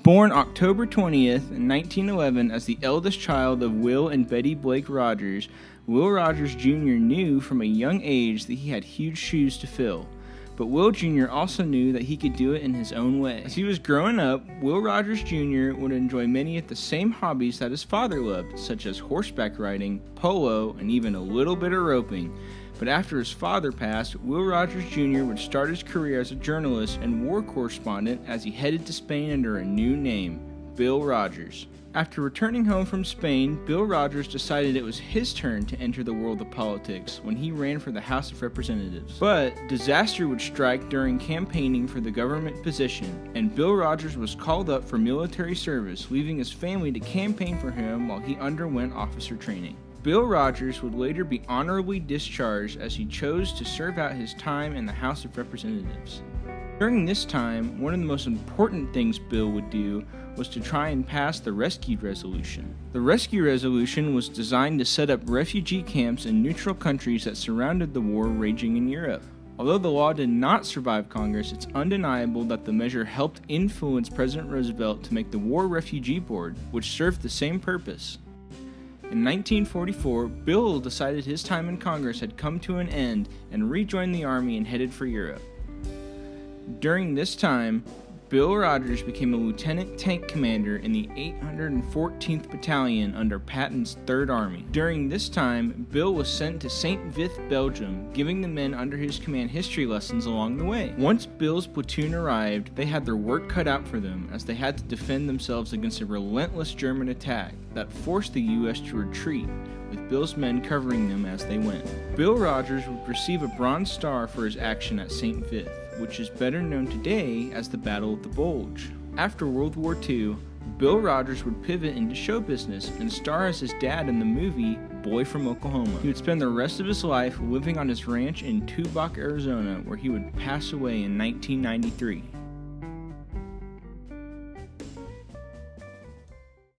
Born October 20th, 1911, as the eldest child of Will and Betty Blake Rogers, Will Rogers Jr. knew from a young age that he had huge shoes to fill. But Will Jr. also knew that he could do it in his own way. As he was growing up, Will Rogers Jr. would enjoy many of the same hobbies that his father loved, such as horseback riding, polo, and even a little bit of roping. But after his father passed, Will Rogers Jr. would start his career as a journalist and war correspondent as he headed to Spain under a new name, Bill Rogers. After returning home from Spain, Bill Rogers decided it was his turn to enter the world of politics when he ran for the House of Representatives. But disaster would strike during campaigning for the government position, and Bill Rogers was called up for military service, leaving his family to campaign for him while he underwent officer training. Bill Rogers would later be honorably discharged as he chose to serve out his time in the House of Representatives. During this time, one of the most important things Bill would do was to try and pass the Rescue Resolution. The Rescue Resolution was designed to set up refugee camps in neutral countries that surrounded the war raging in Europe. Although the law did not survive Congress, it's undeniable that the measure helped influence President Roosevelt to make the War Refugee Board, which served the same purpose. In 1944, Bill decided his time in Congress had come to an end and rejoined the Army and headed for Europe. During this time, Bill Rogers became a lieutenant tank commander in the 814th Battalion under Patton's Third Army. During this time, Bill was sent to St. Vith, Belgium, giving the men under his command history lessons along the way. Once Bill's platoon arrived, they had their work cut out for them as they had to defend themselves against a relentless German attack that forced the U.S. to retreat, with Bill's men covering them as they went. Bill Rogers would receive a Bronze Star for his action at St. Vith, which is better known today as the Battle of the Bulge. After World War II, Bill Rogers would pivot into show business and star as his dad in the movie Boy from Oklahoma. He would spend the rest of his life living on his ranch in Tubac, Arizona, where he would pass away in 1993.